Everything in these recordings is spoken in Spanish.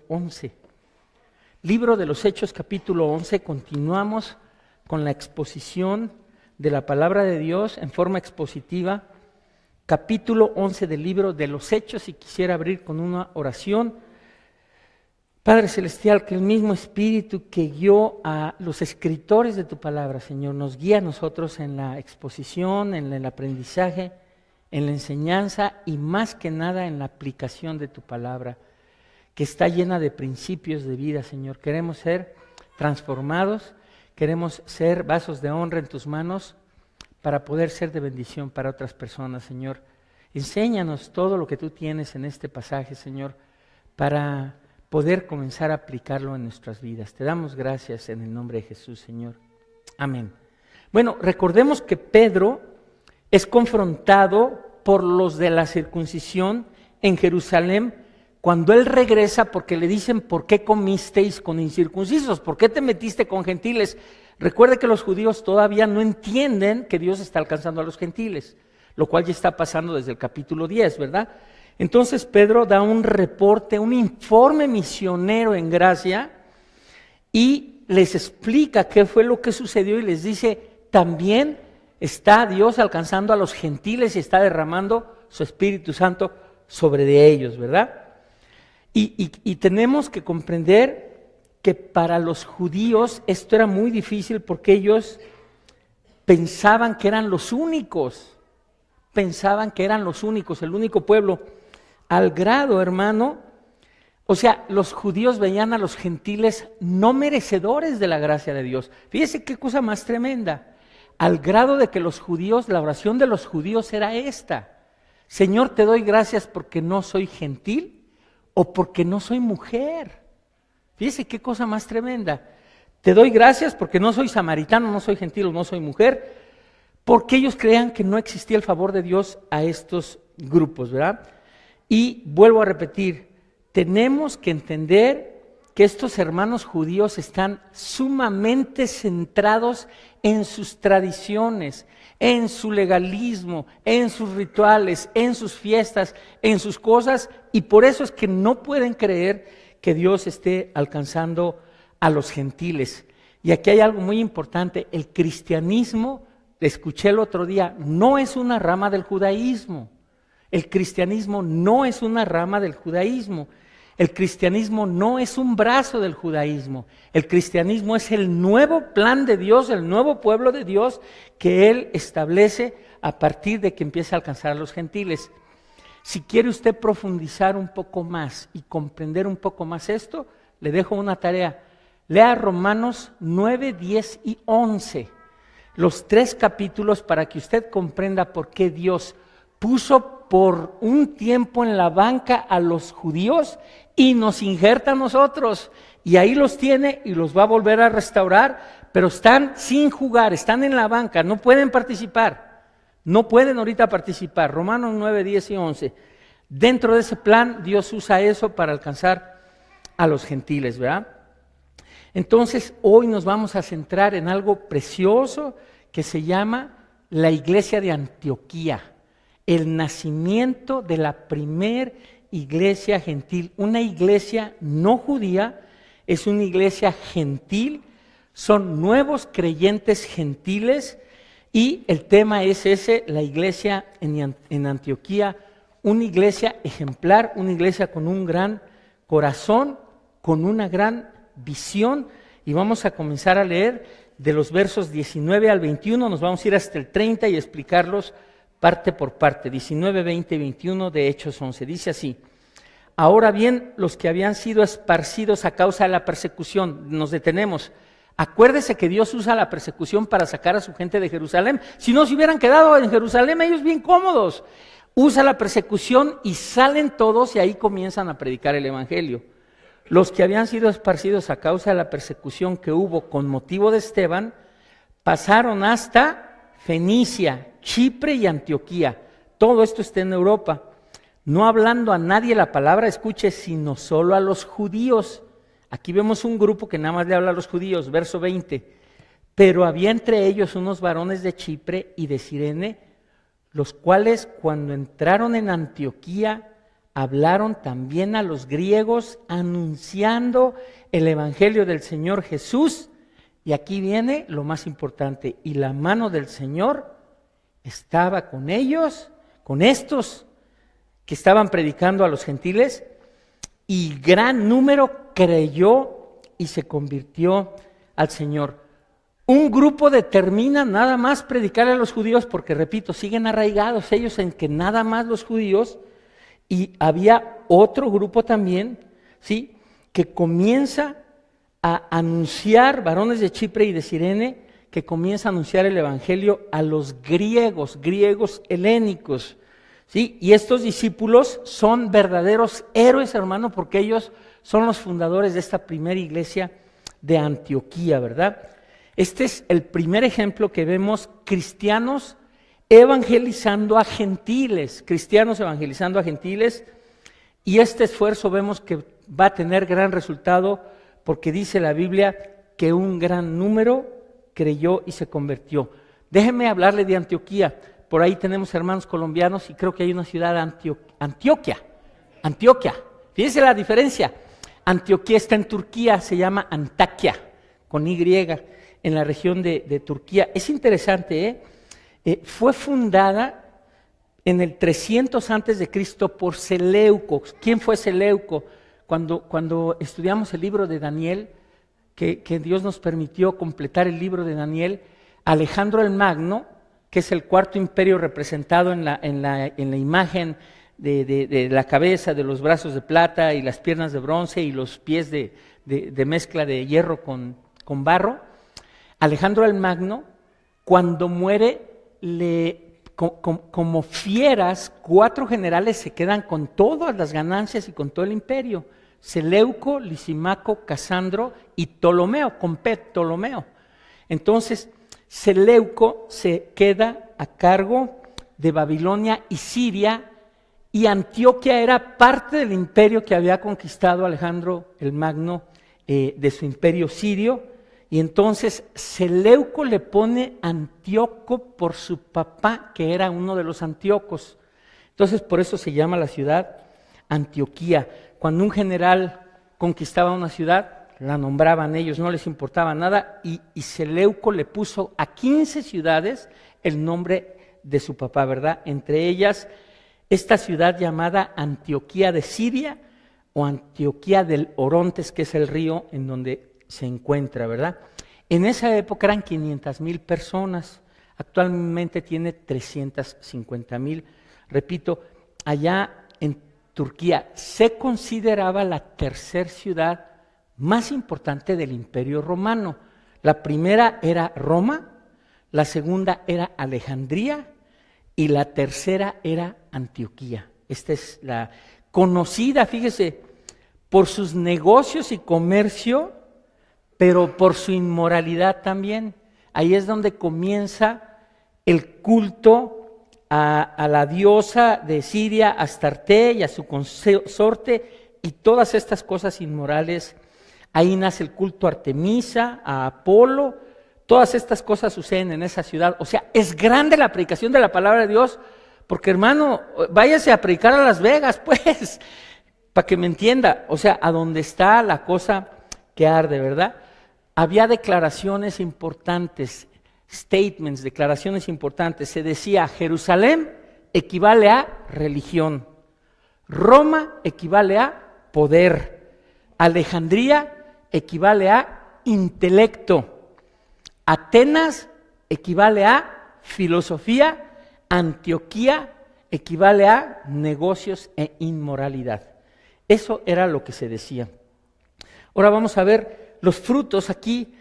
11. Libro de los Hechos, capítulo 11, continuamos con la exposición de la palabra de Dios en forma expositiva. Capítulo 11 del libro de los Hechos, y quisiera abrir con una oración. Padre Celestial, que el mismo Espíritu que guió a los escritores de tu palabra, Señor, nos guíe a nosotros en la exposición, en el aprendizaje, en la enseñanza y más que nada en la aplicación de tu palabra, que está llena de principios de vida, Señor. Queremos ser transformados, queremos ser vasos de honra en tus manos para poder ser de bendición para otras personas, Señor. Enséñanos todo lo que tú tienes en este pasaje, Señor, para poder comenzar a aplicarlo en nuestras vidas. Te damos gracias en el nombre de Jesús, Señor. Amén. Bueno, recordemos que Pedro es confrontado por los de la circuncisión en Jerusalén cuando él regresa, porque le dicen: ¿por qué comisteis con incircuncisos? ¿Por qué te metiste con gentiles? Recuerde que los judíos todavía no entienden que Dios está alcanzando a los gentiles, lo cual ya está pasando desde el capítulo 10, ¿verdad? Entonces Pedro da un reporte, un informe misionero en gracia, y les explica qué fue lo que sucedió y les dice: también está Dios alcanzando a los gentiles y está derramando su Espíritu Santo sobre de ellos, ¿verdad? Y tenemos que comprender que para los judíos esto era muy difícil porque ellos pensaban que eran los únicos, el único pueblo, al grado, hermano, o sea, los judíos veían a los gentiles no merecedores de la gracia de Dios. Fíjese qué cosa más tremenda, al grado de que los judíos, la oración de los judíos era esta: Señor, te doy gracias porque no soy gentil o porque no soy mujer. Fíjese qué cosa más tremenda. Te doy gracias porque no soy samaritano, no soy gentil o no soy mujer, porque ellos creían que no existía el favor de Dios a estos grupos, ¿verdad? Y vuelvo a repetir, tenemos que entender que estos hermanos judíos están sumamente centrados en sus tradiciones, en su legalismo, en sus rituales, en sus fiestas, en sus cosas, y por eso es que no pueden creer que Dios esté alcanzando a los gentiles. Y aquí hay algo muy importante: el cristianismo, escuché el otro día, no es una rama del judaísmo. El cristianismo no es una rama del judaísmo. El cristianismo no es un brazo del judaísmo. El cristianismo es el nuevo plan de Dios, el nuevo pueblo de Dios que Él establece a partir de que empieza a alcanzar a los gentiles. Si quiere usted profundizar un poco más y comprender un poco más esto, le dejo una tarea. Lea Romanos 9, 10 y 11, los 3 capítulos, para que usted comprenda por qué Dios puso por un tiempo en la banca a los judíos y nos injerta a nosotros, y ahí los tiene y los va a volver a restaurar, pero están sin jugar, están en la banca, no pueden participar, no pueden ahorita participar. Romanos 9, 10 y 11, dentro de ese plan Dios usa eso para alcanzar a los gentiles, ¿verdad? Entonces hoy nos vamos a centrar en algo precioso que se llama la iglesia de Antioquía, el nacimiento de la primer iglesia gentil. Una iglesia no judía, es una iglesia gentil, son nuevos creyentes gentiles, y el tema es ese: la iglesia en Antioquía, una iglesia ejemplar, una iglesia con un gran corazón, con una gran visión. Y vamos a comenzar a leer de los versos 19 al 21, nos vamos a ir hasta el 30 y explicarlos parte por parte. 19, 20 y 21 de Hechos 11, dice así: ahora bien, los que habían sido esparcidos a causa de la persecución, nos detenemos. Acuérdese que Dios usa la persecución para sacar a su gente de Jerusalén. Si no se hubieran quedado en Jerusalén, ellos bien cómodos. Usa la persecución y salen todos, y ahí comienzan a predicar el evangelio. Los que habían sido esparcidos a causa de la persecución que hubo con motivo de Esteban, pasaron hasta Fenicia, Chipre y Antioquía. Todo esto está en Europa. No hablando a nadie la palabra, escuche, sino solo a los judíos. Aquí vemos un grupo que nada más le habla a los judíos, verso 20. Pero había entre ellos unos varones de Chipre y de Cirene, los cuales cuando entraron en Antioquía hablaron también a los griegos anunciando el evangelio del Señor Jesús. Y aquí viene lo más importante, y la mano del Señor estaba con ellos, con estos que estaban predicando a los gentiles, y gran número creyó y se convirtió al Señor. Un grupo determina nada más predicar a los judíos porque, repito, siguen arraigados ellos en que nada más los judíos, y había otro grupo también, ¿sí?, que comienza a anunciar, varones de Chipre y de Cirene, que comienza a anunciar el evangelio a los griegos helénicos, ¿sí? Y estos discípulos son verdaderos héroes, hermano, porque ellos son los fundadores de esta primera iglesia de Antioquía, ¿verdad? Este es el primer ejemplo que vemos, cristianos evangelizando a gentiles, y este esfuerzo vemos que va a tener gran resultado, porque dice la Biblia que un gran número creyó y se convirtió. Déjenme hablarle de Antioquía. Por ahí tenemos hermanos colombianos y creo que hay una ciudad, Antioquia. Fíjense la diferencia. Antioquía está en Turquía, se llama Antakya, con Y, en la región de Turquía. Es interesante, fue fundada en el 300 antes de Cristo por Seleuco. ¿Quién fue Seleuco? Cuando estudiamos el libro de Daniel, que Dios nos permitió completar el libro de Daniel, Alejandro el Magno, que es el cuarto imperio representado en la imagen de la cabeza, de los brazos de plata y las piernas de bronce y los pies de mezcla de hierro con barro. Alejandro el Magno, cuando muere, como fieras, 4 generales se quedan con todas las ganancias y con todo el imperio: Seleuco, Lisimaco, Casandro y Ptolomeo, con P, Ptolomeo. Entonces, Seleuco se queda a cargo de Babilonia y Siria, y Antioquia era parte del imperio que había conquistado Alejandro el Magno, de su imperio sirio. Y entonces Seleuco le pone Antíoco por su papá, que era uno de los Antíocos. Entonces por eso se llama la ciudad Antioquía. Cuando un general conquistaba una ciudad, la nombraban ellos, no les importaba nada, y Seleuco le puso a 15 ciudades el nombre de su papá, ¿verdad? Entre ellas esta ciudad llamada Antioquía de Siria, o Antioquía del Orontes, que es el río en donde se encuentra, ¿verdad? En esa época eran 500,000 personas, actualmente tiene 350,000. Repito, allá en Turquía se consideraba la tercera ciudad más importante del Imperio Romano. La primera era Roma, la segunda era Alejandría y la tercera era Antioquía. Esta es la conocida, fíjese, por sus negocios y comercio, pero por su inmoralidad también. Ahí es donde comienza el culto a la diosa de Siria, Astarte, y a su consorte, y todas estas cosas inmorales. Ahí nace el culto a Artemisa, a Apolo. Todas estas cosas suceden en esa ciudad. O sea, es grande la predicación de la palabra de Dios, porque, hermano, váyase a predicar a Las Vegas, pues, para que me entienda. O sea, a donde está la cosa que arde, ¿verdad? Había declaraciones importantes, statements, declaraciones importantes. Se decía: Jerusalén equivale a religión, Roma equivale a poder, Alejandría equivale a intelecto, Atenas equivale a filosofía, Antioquía equivale a negocios e inmoralidad. Eso era lo que se decía. Ahora vamos a ver los frutos aquí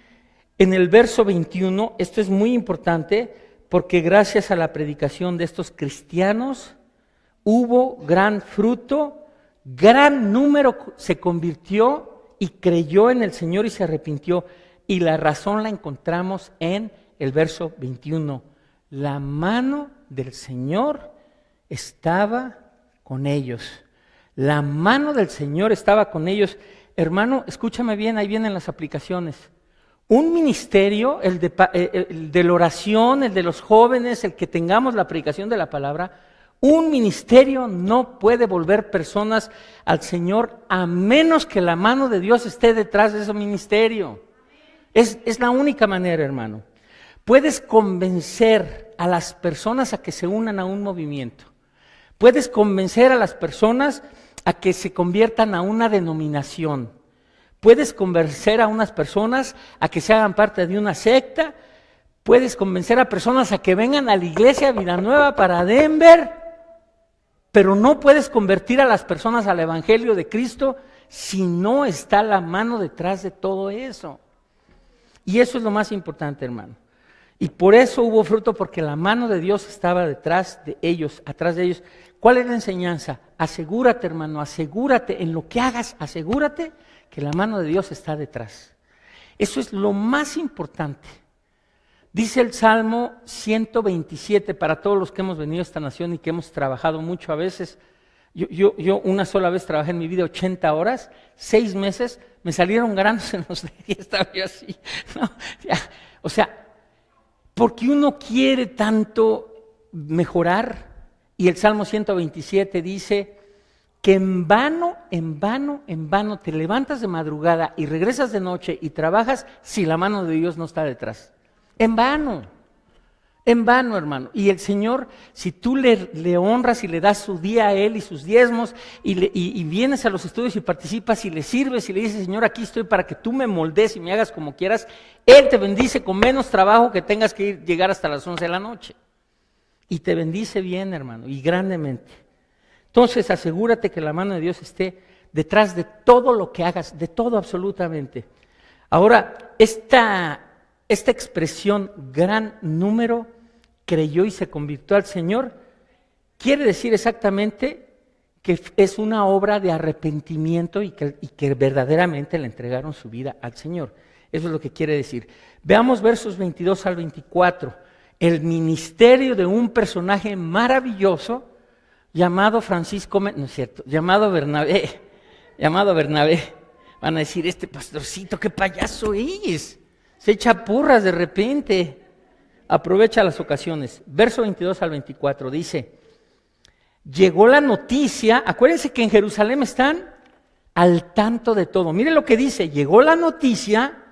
en el verso 21. Esto es muy importante porque gracias a la predicación de estos cristianos hubo gran fruto, gran número se convirtió y creyó en el Señor y se arrepintió. Y la razón la encontramos en el verso 21. La mano del Señor estaba con ellos. La mano del Señor estaba con ellos. Hermano, escúchame bien, ahí vienen las aplicaciones. Un ministerio, el de la oración, el de los jóvenes, el que tengamos la predicación de la palabra, Un ministerio no puede volver personas al Señor a menos que la mano de Dios esté detrás de ese ministerio. Es la única manera, hermano. Puedes convencer a las personas a que se unan a un movimiento. Puedes convencer a las personas a que se conviertan a una denominación. Puedes convencer a unas personas a que se hagan parte de una secta. Puedes convencer a personas a que vengan a la iglesia Vida Nueva para Denver. Pero no puedes convertir a las personas al Evangelio de Cristo si no está la mano detrás de todo eso. Y eso es lo más importante, hermano. Y por eso hubo fruto, porque la mano de Dios estaba detrás de ellos, atrás de ellos. ¿Cuál es la enseñanza? Asegúrate, hermano, asegúrate en lo que hagas, asegúrate que la mano de Dios está detrás. Eso es lo más importante. Dice el Salmo 127, para todos los que hemos venido a esta nación y que hemos trabajado mucho a veces. Yo una sola vez trabajé en mi vida 80 horas, 6 meses, me salieron granos en los dedos y estaba yo así. No, ya, o sea, porque uno quiere tanto mejorar, y el Salmo 127 dice que en vano te levantas de madrugada y regresas de noche y trabajas si la mano de Dios no está detrás. En vano, hermano. Y el Señor, si tú le honras y le das su día a Él y sus diezmos y vienes a los estudios y participas y le sirves y le dices, Señor, aquí estoy para que tú me moldes y me hagas como quieras, Él te bendice con menos trabajo que tengas que llegar hasta las 11 de la noche. Y te bendice bien, hermano, y grandemente. Entonces asegúrate que la mano de Dios esté detrás de todo lo que hagas, de todo absolutamente. Ahora, esta expresión, gran número, creyó y se convirtió al Señor, quiere decir exactamente que es una obra de arrepentimiento y que verdaderamente le entregaron su vida al Señor. Eso es lo que quiere decir. Veamos versos 22 al 24. El ministerio de un personaje maravilloso llamado Francisco, no es cierto, llamado Bernabé. Van a decir, este pastorcito, qué payaso es. Se echa porras de repente. Aprovecha las ocasiones. Verso 22 al 24 dice, llegó la noticia, acuérdense que en Jerusalén están al tanto de todo. Miren lo que dice, llegó la noticia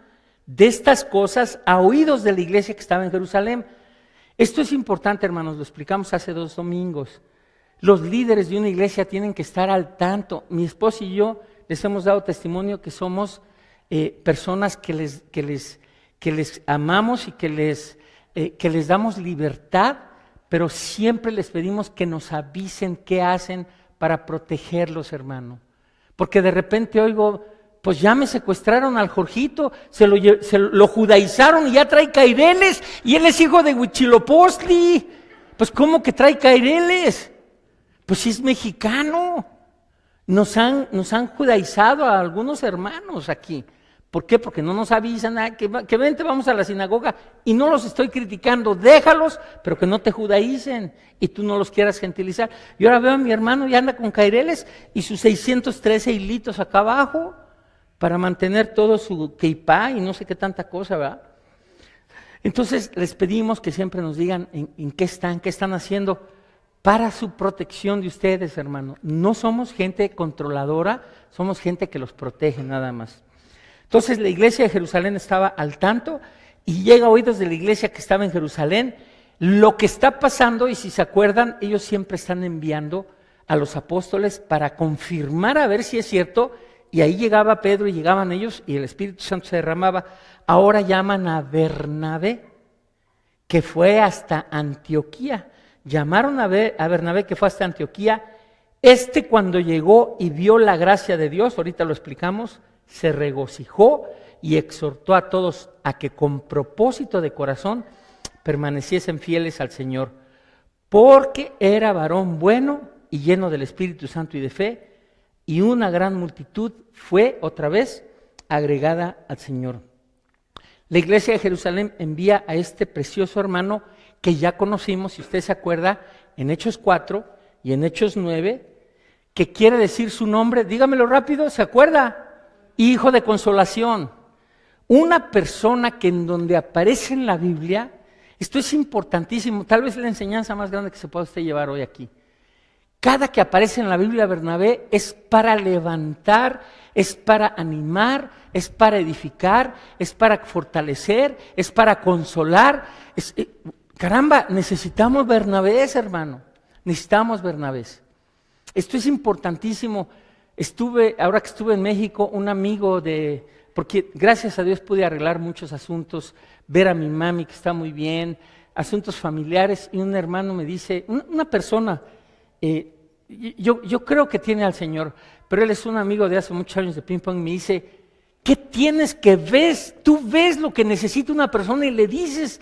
de estas cosas a oídos de la iglesia que estaba en Jerusalén. Esto es importante, hermanos, lo explicamos hace 2 domingos. Los líderes de una iglesia tienen que estar al tanto. Mi esposa y yo les hemos dado testimonio que somos personas que les amamos y que les damos libertad, pero siempre les pedimos que nos avisen qué hacen para protegerlos, hermano. Porque de repente oigo, pues ya me secuestraron al Jorgito, se lo judaizaron y ya trae caireles, y él es hijo de Huitzilopochtli. Pues ¿cómo que trae caireles? Pues si es mexicano. Nos han judaizado a algunos hermanos aquí. ¿Por qué? Porque no nos avisan, que vente, vamos a la sinagoga, y no los estoy criticando, déjalos, pero que no te judaicen y tú no los quieras gentilizar. Y ahora veo a mi hermano y anda con caireles y sus 613 hilitos acá abajo para mantener todo su keipá y no sé qué tanta cosa, ¿verdad? Entonces les pedimos que siempre nos digan en qué están haciendo para su protección de ustedes, hermano. No somos gente controladora, somos gente que los protege nada más. Entonces la iglesia de Jerusalén estaba al tanto y llega a oídos de la iglesia que estaba en Jerusalén lo que está pasando, y si se acuerdan, ellos siempre están enviando a los apóstoles para confirmar a ver si es cierto, y ahí llegaba Pedro y llegaban ellos y el Espíritu Santo se derramaba. Ahora llaman a Bernabé, que fue hasta Antioquía. Llamaron a Bernabé, que fue hasta Antioquía. Cuando llegó y vio la gracia de Dios, ahorita lo explicamos, se regocijó y exhortó a todos a que con propósito de corazón permaneciesen fieles al Señor, porque era varón bueno y lleno del Espíritu Santo y de fe, y una gran multitud fue otra vez agregada al Señor. La iglesia de Jerusalén envía a este precioso hermano que ya conocimos, si usted se acuerda, en Hechos 4 y en Hechos 9, que quiere decir su nombre, dígamelo rápido, ¿se acuerda? Hijo de consolación. Una persona que en donde aparece en la Biblia, esto es importantísimo, tal vez la enseñanza más grande que se pueda usted llevar hoy aquí. Cada que aparece en la Biblia Bernabé es para levantar, es para animar, es para edificar, es para fortalecer, es para consolar. Caramba, necesitamos Bernabés, hermano. Necesitamos Bernabés. Esto es importantísimo. Ahora que estuve en México, un amigo porque gracias a Dios pude arreglar muchos asuntos, ver a mi mami que está muy bien, asuntos familiares, y un hermano me dice, una persona, yo creo que tiene al Señor, pero él es un amigo de hace muchos años de ping pong, me dice, ¿qué tienes que ver? Tú ves lo que necesita una persona y le dices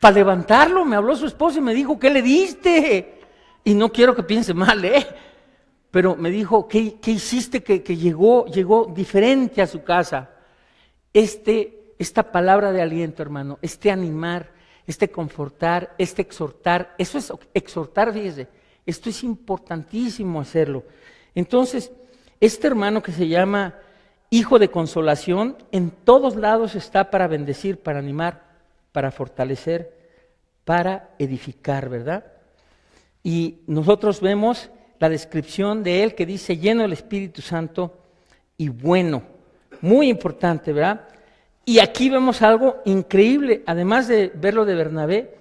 para levantarlo. Me habló su esposa y me dijo, ¿qué le diste? Y no quiero que piense mal, pero me dijo, ¿qué hiciste que llegó diferente a su casa? Esta palabra de aliento, hermano, animar, confortar, exhortar, eso es exhortar, fíjese, esto es importantísimo hacerlo. Entonces, hermano que se llama hijo de consolación, en todos lados está para bendecir, para animar, para fortalecer, para edificar, ¿verdad? Y nosotros vemos la descripción de él que dice lleno del Espíritu Santo y bueno, muy importante, ¿verdad? Y aquí vemos algo increíble, además de verlo de Bernabé,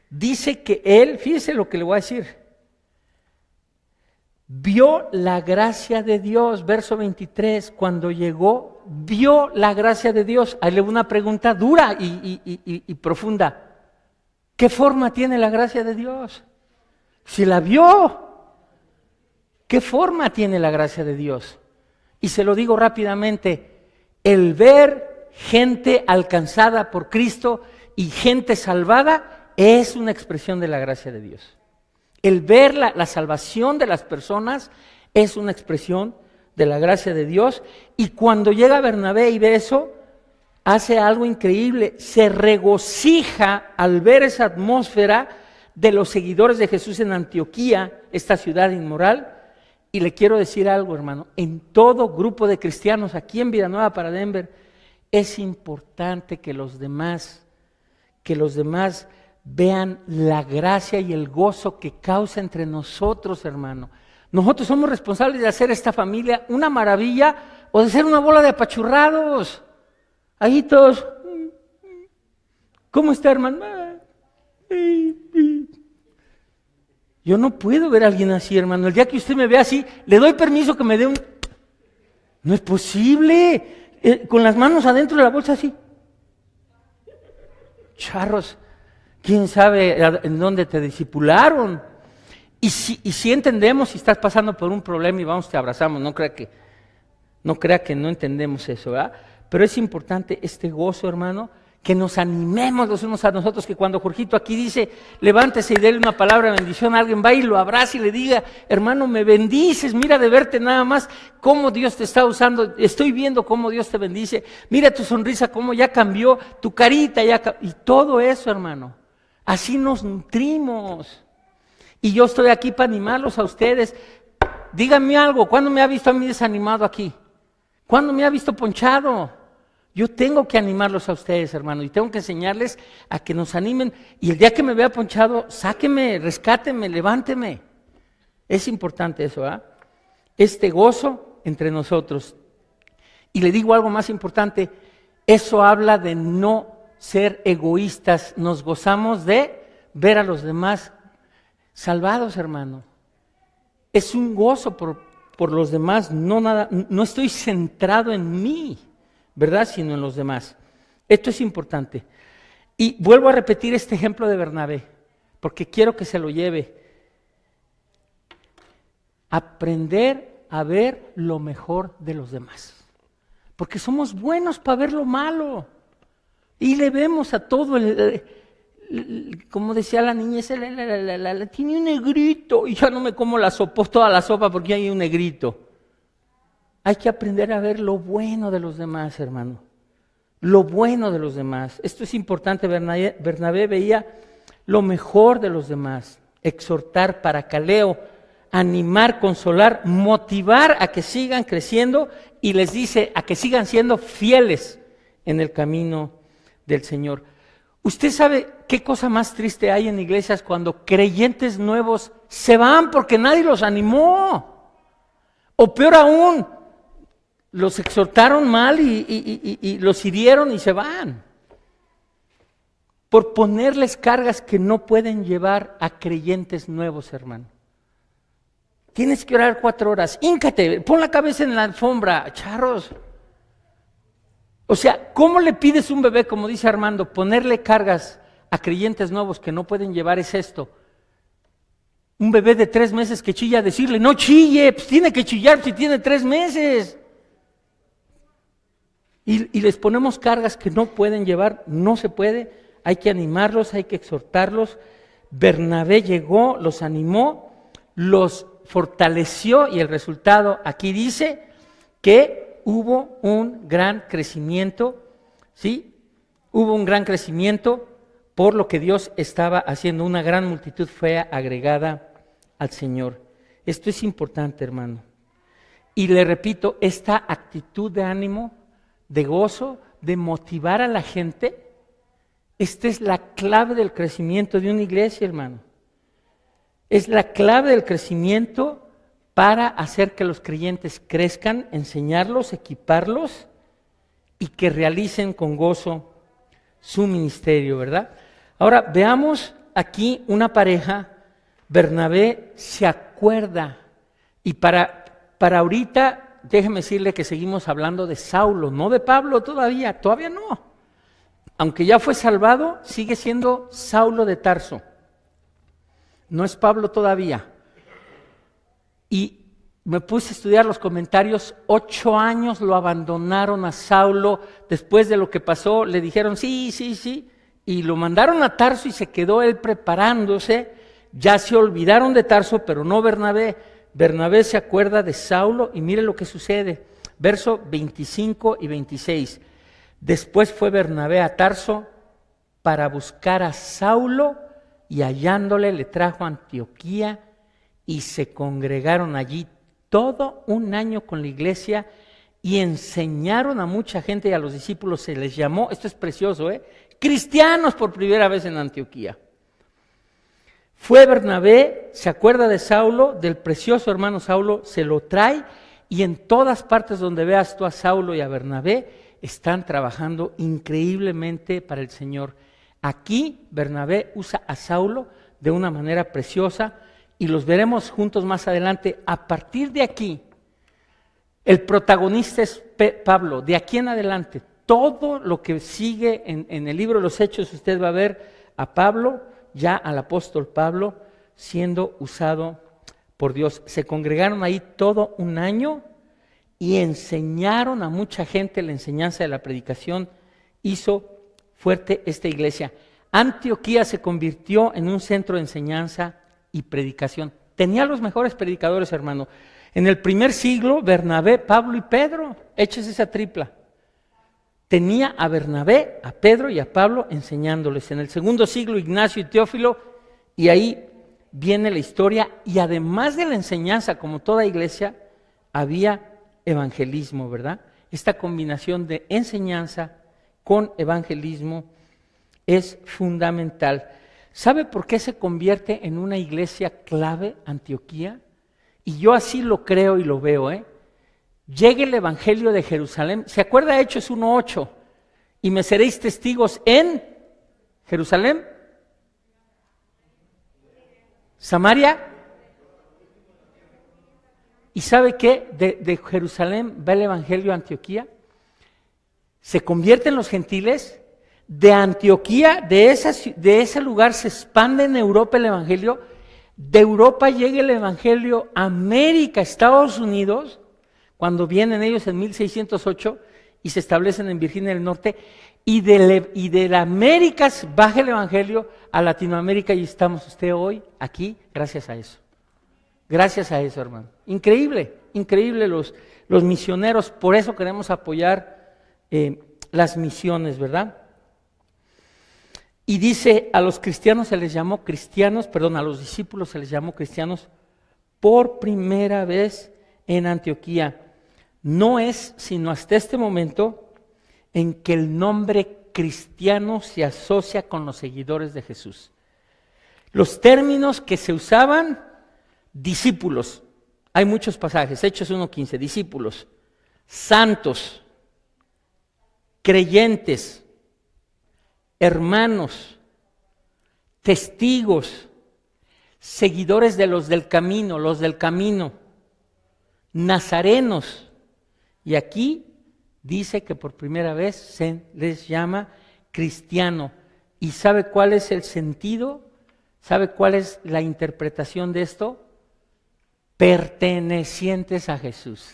dice que él, fíjese lo que le voy a decir, vio la gracia de Dios, verso 23, cuando llegó, vio la gracia de Dios. Ahí le voy a una pregunta dura y profunda. ¿Qué forma tiene la gracia de Dios? Si la vio, ¿qué forma tiene la gracia de Dios? Y se lo digo rápidamente, el ver gente alcanzada por Cristo y gente salvada es una expresión de la gracia de Dios. El ver la salvación de las personas es una expresión de la gracia de Dios. Y cuando llega Bernabé y ve eso, hace algo increíble, se regocija al ver esa atmósfera de los seguidores de Jesús en Antioquía, esta ciudad inmoral. Y le quiero decir algo, hermano, en todo grupo de cristianos aquí en Villanueva para Denver, es importante que los demás vean la gracia y el gozo que causa entre nosotros, hermano. Nosotros somos responsables de hacer esta familia una maravilla o de ser una bola de apachurrados. Ahí todos, ¿cómo está, hermano? Yo no puedo ver a alguien así, hermano. El día que usted me vea así, le doy permiso que me dé un... No es posible. Con las manos adentro de la bolsa así. Charros. ¿Quién sabe en dónde te discipularon? Y si entendemos, si estás pasando por un problema y vamos, te abrazamos, no crea que no entendemos eso, ¿verdad? Pero es importante este gozo, hermano, que nos animemos los unos a nosotros, que cuando Jorgito aquí dice, levántese y déle una palabra de bendición a alguien, va y lo abrace y le diga, hermano, me bendices, mira de verte nada más, cómo Dios te está usando, estoy viendo cómo Dios te bendice, mira tu sonrisa, cómo ya cambió, tu carita ya cambió, y todo eso, hermano, así nos nutrimos. Y yo estoy aquí para animarlos a ustedes. Díganme algo, ¿cuándo me ha visto a mí desanimado aquí? ¿Cuándo me ha visto ponchado? Yo tengo que animarlos a ustedes, hermano, y tengo que enseñarles a que nos animen. Y el día que me vea ponchado, sáqueme, rescáteme, levánteme. Es importante eso, ¿verdad? Este gozo entre nosotros. Y le digo algo más importante, eso habla de no ser egoístas. Nos gozamos de ver a los demás salvados, hermano. Es un gozo por los demás, no estoy centrado en mí, ¿verdad? Sino en los demás. Esto es importante. Y vuelvo a repetir este ejemplo de Bernabé, porque quiero que se lo lleve. Aprender a ver lo mejor de los demás. Porque somos buenos para ver lo malo. Y le vemos a todo como decía la niña, tiene un negrito, y ya no me como toda la sopa porque hay un negrito. Hay que aprender a ver lo bueno de los demás, hermano. Lo bueno de los demás. Esto es importante. Bernabé veía lo mejor de los demás. Exhortar, paracaleo, animar, consolar, motivar a que sigan creciendo y les dice a que sigan siendo fieles en el camino del Señor. ¿Usted sabe qué cosa más triste hay en iglesias cuando creyentes nuevos se van porque nadie los animó? O peor aún, los exhortaron mal y los hirieron y se van. Por ponerles cargas que no pueden llevar a creyentes nuevos, hermano. Tienes que orar 4 horas, híncate, pon la cabeza en la alfombra, charros. O sea, ¿cómo le pides a un bebé, como dice Armando, ponerle cargas a creyentes nuevos que no pueden llevar es esto? Un bebé de 3 meses que chilla, decirle, no chille, pues tiene que chillar si tiene 3 meses. Y les ponemos cargas que no pueden llevar, no se puede, hay que animarlos, hay que exhortarlos. Bernabé llegó, los animó, los fortaleció y el resultado aquí dice que hubo un gran crecimiento, ¿sí? Hubo un gran crecimiento por lo que Dios estaba haciendo, una gran multitud fue agregada al Señor. Esto es importante, hermano. Y le repito, esta actitud de ánimo, de gozo, de motivar a la gente, esta es la clave del crecimiento de una iglesia, hermano. Es la clave del crecimiento para hacer que los creyentes crezcan, enseñarlos, equiparlos y que realicen con gozo su ministerio, ¿verdad? Ahora veamos aquí una pareja. Bernabé se acuerda y para ahorita, déjeme decirle que seguimos hablando de Saulo, no de Pablo todavía no. Aunque ya fue salvado, sigue siendo Saulo de Tarso. No es Pablo todavía. Y me puse a estudiar los comentarios, 8 años lo abandonaron a Saulo, después de lo que pasó, le dijeron sí, y lo mandaron a Tarso y se quedó él preparándose, ya se olvidaron de Tarso, pero no Bernabé. Bernabé se acuerda de Saulo y mire lo que sucede, verso 25 y 26. Después fue Bernabé a Tarso para buscar a Saulo y hallándole le trajo a Antioquía y se congregaron allí todo un año con la iglesia y enseñaron a mucha gente y a los discípulos se les llamó, esto es precioso, cristianos por primera vez en Antioquía. Fue Bernabé, se acuerda de Saulo, del precioso hermano Saulo, se lo trae y en todas partes donde veas tú a Saulo y a Bernabé, están trabajando increíblemente para el Señor. Aquí Bernabé usa a Saulo de una manera preciosa y los veremos juntos más adelante. A partir de aquí, el protagonista es Pablo. De aquí en adelante, todo lo que sigue en el libro de los Hechos, usted va a ver a Pablo, ya al apóstol Pablo, siendo usado por Dios. Se congregaron ahí todo un año y enseñaron a mucha gente la enseñanza de la predicación, hizo fuerte esta iglesia. Antioquía se convirtió en un centro de enseñanza y predicación. Tenía los mejores predicadores, hermano. En el primer siglo, Bernabé, Pablo y Pedro, échese esa tripla. Tenía a Bernabé, a Pedro y a Pablo enseñándoles. En el segundo siglo, Ignacio y Teófilo, y ahí viene la historia. Y además de la enseñanza, como toda iglesia, había evangelismo, ¿verdad? Esta combinación de enseñanza con evangelismo es fundamental. ¿Sabe por qué se convierte en una iglesia clave Antioquía? Y yo así lo creo y lo veo, Llega el evangelio de Jerusalén. ¿Se acuerda de Hechos 1:8? Y me seréis testigos en Jerusalén, Samaria. ¿Y sabe qué? De Jerusalén va el evangelio a Antioquía. Se convierten los gentiles. De Antioquía, de ese lugar se expande en Europa el evangelio. De Europa llega el evangelio a América, Estados Unidos, cuando vienen ellos en 1608 y se establecen en Virginia del Norte. Y de las Américas baja el evangelio a Latinoamérica y estamos usted hoy aquí gracias a eso. Gracias a eso, hermano. Increíble, increíble los misioneros. Por eso queremos apoyar las misiones, ¿verdad? Y dice, a los cristianos se les llamó cristianos, a los discípulos se les llamó cristianos por primera vez en Antioquía. No es sino hasta este momento en que el nombre cristiano se asocia con los seguidores de Jesús. Los términos que se usaban, discípulos. Hay muchos pasajes, Hechos 1:15, discípulos, santos, creyentes, hermanos, testigos, seguidores de los del camino, nazarenos. Y aquí dice que por primera vez se les llama cristiano. ¿Y sabe cuál es el sentido? ¿Sabe cuál es la interpretación de esto? Pertenecientes a Jesús.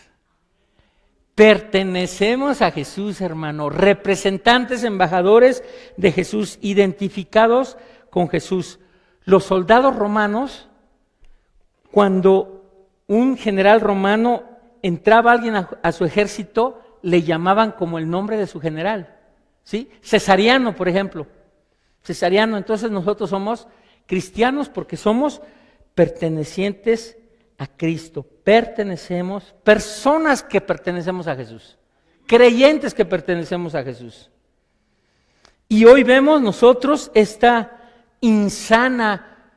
Pertenecemos a Jesús, hermano, representantes, embajadores de Jesús, identificados con Jesús. Los soldados romanos, cuando un general romano entraba alguien a su ejército, le llamaban como el nombre de su general, ¿sí? Cesariano, por ejemplo. Cesariano, entonces nosotros somos cristianos porque somos pertenecientes a Cristo. Pertenecemos, personas que pertenecemos a Jesús, creyentes que pertenecemos a Jesús. Y hoy vemos nosotros esta insana,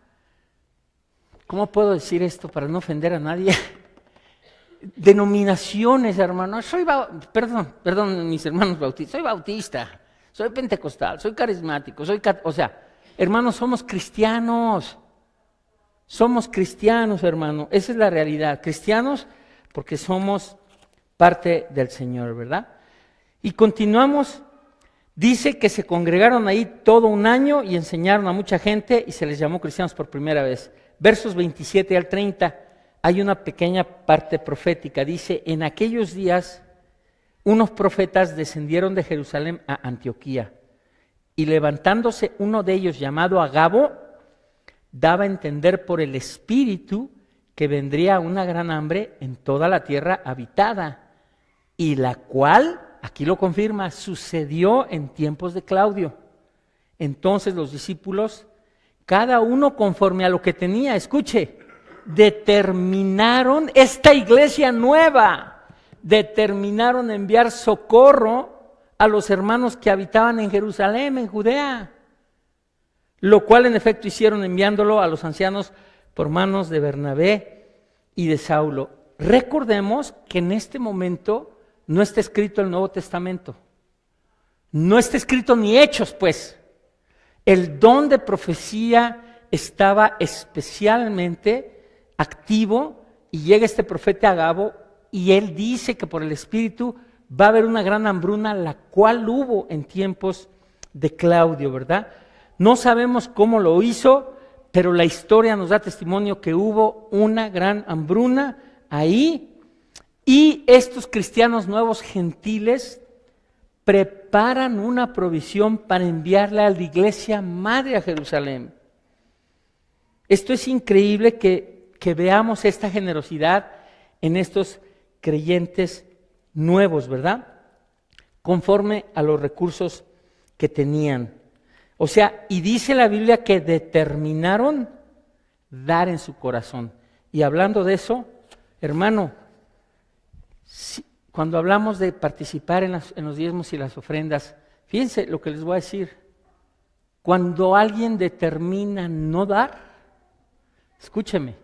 ¿cómo puedo decir esto para no ofender a nadie? Denominaciones, hermano. Perdón, mis hermanos bautistas. Soy bautista, soy pentecostal, soy carismático, hermanos, somos cristianos. Somos cristianos, hermano. Esa es la realidad. Cristianos porque somos parte del Señor, ¿verdad? Y continuamos. Dice que se congregaron ahí todo un año y enseñaron a mucha gente y se les llamó cristianos por primera vez. Versos 27 al 30, hay una pequeña parte profética. Dice, en aquellos días unos profetas descendieron de Jerusalén a Antioquía y levantándose uno de ellos llamado Agabo, daba a entender por el Espíritu que vendría una gran hambre en toda la tierra habitada, y la cual, aquí lo confirma, sucedió en tiempos de Claudio. Entonces los discípulos, cada uno conforme a lo que tenía, escuche, determinaron esta iglesia nueva, determinaron enviar socorro a los hermanos que habitaban en Jerusalén, en Judea, lo cual en efecto hicieron enviándolo a los ancianos por manos de Bernabé y de Saulo. Recordemos que en este momento no está escrito el Nuevo Testamento, no está escrito ni Hechos, pues. El don de profecía estaba especialmente activo y llega este profeta Agabo y él dice que por el Espíritu va a haber una gran hambruna, la cual hubo en tiempos de Claudio, ¿verdad? No sabemos cómo lo hizo, pero la historia nos da testimonio que hubo una gran hambruna ahí y estos cristianos nuevos gentiles preparan una provisión para enviarla a la iglesia madre a Jerusalén. Esto es increíble que veamos esta generosidad en estos creyentes nuevos, ¿verdad? Conforme a los recursos que tenían. O sea, y dice la Biblia que determinaron dar en su corazón. Y hablando de eso, hermano, cuando hablamos de participar en los diezmos y las ofrendas, fíjense lo que les voy a decir. Cuando alguien determina no dar, escúcheme,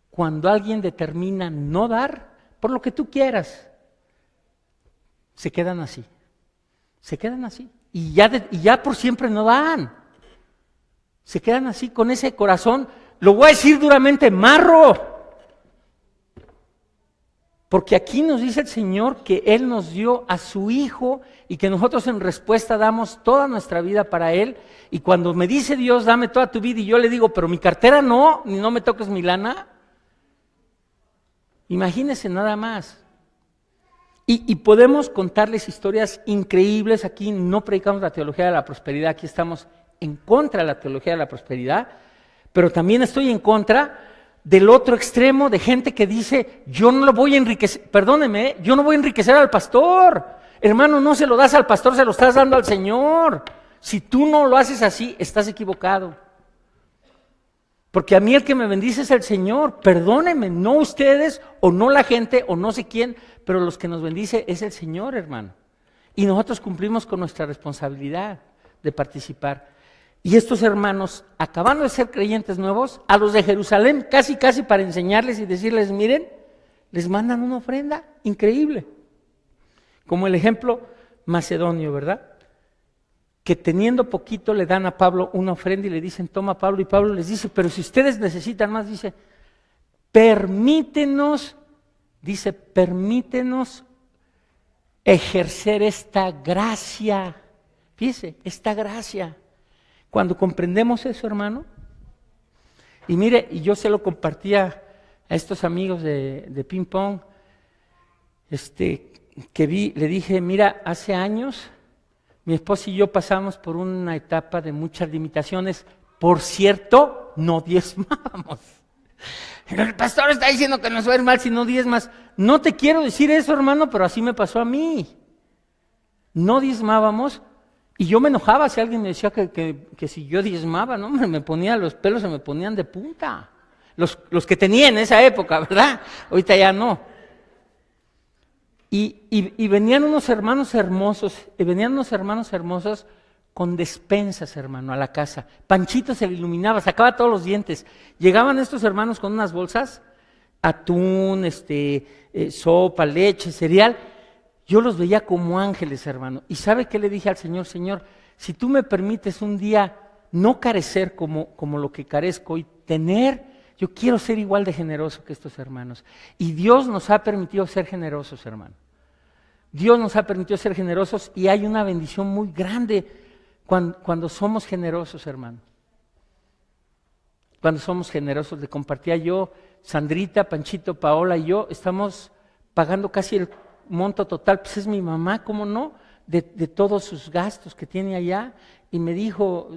cuando alguien determina no dar, por lo que tú quieras, se quedan así. Y ya por siempre no dan. Se quedan así con ese corazón, lo voy a decir duramente, marro. Porque aquí nos dice el Señor que Él nos dio a su Hijo y que nosotros en respuesta damos toda nuestra vida para Él. Y cuando me dice Dios, dame toda tu vida, y yo le digo, pero mi cartera no, ni no me toques mi lana. Imagínense nada más. Y podemos contarles historias increíbles. Aquí no predicamos la teología de la prosperidad, aquí estamos en contra de la teología de la prosperidad, pero también estoy en contra del otro extremo de gente que dice, yo no lo voy a enriquecer, perdóneme, yo no voy a enriquecer al pastor. Hermano, no se lo das al pastor, se lo estás dando al Señor. Si tú no lo haces así, estás equivocado. Porque a mí el que me bendice es el Señor, perdónenme, no ustedes o no la gente o no sé quién, pero los que nos bendice es el Señor, hermano. Y nosotros cumplimos con nuestra responsabilidad de participar. Y estos hermanos, acabando de ser creyentes nuevos, a los de Jerusalén, casi para enseñarles y decirles, miren, les mandan una ofrenda increíble. Como el ejemplo macedonio, ¿verdad? Que teniendo poquito le dan a Pablo una ofrenda y le dicen, toma Pablo, y Pablo les dice, pero si ustedes necesitan más, dice, permítenos ejercer esta gracia. Fíjese, esta gracia. Cuando comprendemos eso, hermano, y mire, y yo se lo compartía a estos amigos de ping pong, le dije, mira, hace años mi esposa y yo pasamos por una etapa de muchas limitaciones. Por cierto, no diezmábamos. El pastor está diciendo que nos va a ir mal si no diezmas. No te quiero decir eso, hermano, pero así me pasó a mí. No diezmábamos y yo me enojaba si alguien me decía que si yo diezmaba, no, me ponía los pelos, se me ponían de punta. Los que tenía en esa época, ¿verdad? Ahorita ya no. Y venían unos hermanos hermosos, con despensas, hermano, a la casa. Panchito se le iluminaba, sacaba todos los dientes. Llegaban estos hermanos con unas bolsas, atún, sopa, leche, cereal. Yo los veía como ángeles, hermano. ¿Y sabe qué le dije al Señor? Señor, si tú me permites un día no carecer como lo que carezco y yo quiero ser igual de generoso que estos hermanos. Y Dios nos ha permitido ser generosos, hermano. Dios nos ha permitido ser generosos y hay una bendición muy grande cuando somos generosos, hermano. Cuando somos generosos, le compartía yo, Sandrita, Panchito, Paola y yo, estamos pagando casi el monto total, pues es mi mamá, ¿cómo no? De todos sus gastos que tiene allá. Y me dijo,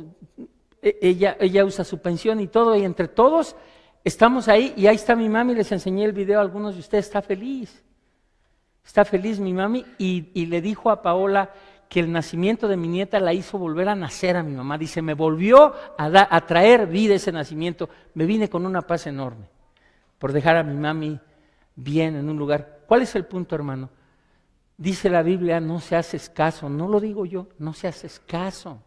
ella usa su pensión y todo, y entre todos estamos ahí, y ahí está mi mami, les enseñé el video a algunos de ustedes, está feliz mi mami, y le dijo a Paola que el nacimiento de mi nieta la hizo volver a nacer a mi mamá. Dice, me volvió a traer vida ese nacimiento, me vine con una paz enorme por dejar a mi mami bien en un lugar. ¿Cuál es el punto, hermano? Dice la Biblia, no seas escaso, no lo digo yo, no seas escaso.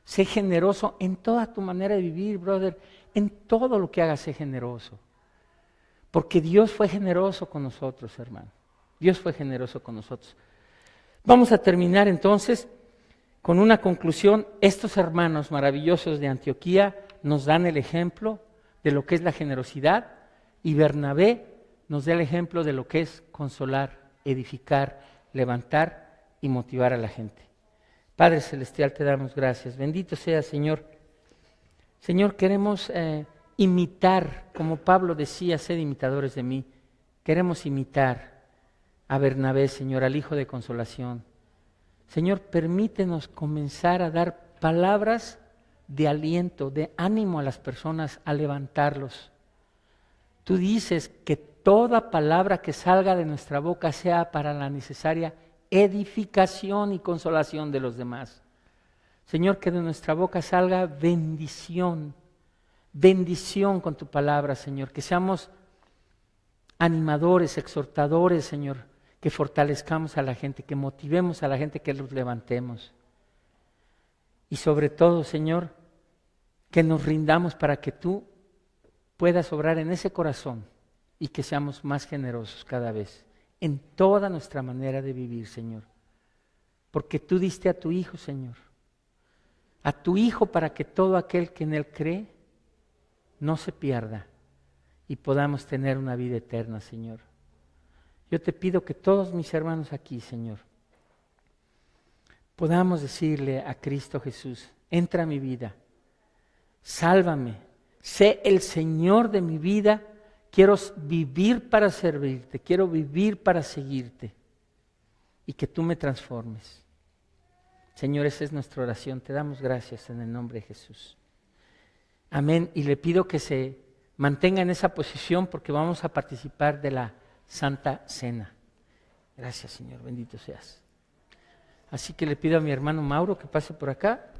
Sé generoso en toda tu manera de vivir, brother, en todo lo que hagas, sé generoso. Porque Dios fue generoso con nosotros, hermano. Dios fue generoso con nosotros. Vamos a terminar entonces con una conclusión. Estos hermanos maravillosos de Antioquía nos dan el ejemplo de lo que es la generosidad y Bernabé nos da el ejemplo de lo que es consolar, edificar, levantar y motivar a la gente. Padre Celestial, te damos gracias. Bendito sea, Señor. Señor, queremos imitar, como Pablo decía, sed imitadores de mí. Queremos imitar a Bernabé, Señor, al Hijo de Consolación. Señor, permítenos comenzar a dar palabras de aliento, de ánimo a las personas, a levantarlos. Tú dices que toda palabra que salga de nuestra boca sea para la necesaria edificación y consolación de los demás. Señor, que de nuestra boca salga bendición, bendición con tu palabra, Señor, que seamos animadores, exhortadores, Señor, que fortalezcamos a la gente, que motivemos a la gente, que los levantemos. Y sobre todo, Señor, que nos rindamos para que tú puedas obrar en ese corazón y que seamos más generosos cada vez, en toda nuestra manera de vivir, Señor. Porque tú diste a tu Hijo, Señor, a tu Hijo para que todo aquel que en Él cree no se pierda y podamos tener una vida eterna, Señor. Yo te pido que todos mis hermanos aquí, Señor, podamos decirle a Cristo Jesús, entra a mi vida, sálvame, sé el Señor de mi vida, quiero vivir para servirte, quiero vivir para seguirte y que tú me transformes. Señor, esa es nuestra oración, te damos gracias en el nombre de Jesús. Amén, y le pido que se mantenga en esa posición porque vamos a participar de la Santa Cena. Gracias, Señor, bendito seas. Así que le pido a mi hermano Mauro que pase por acá.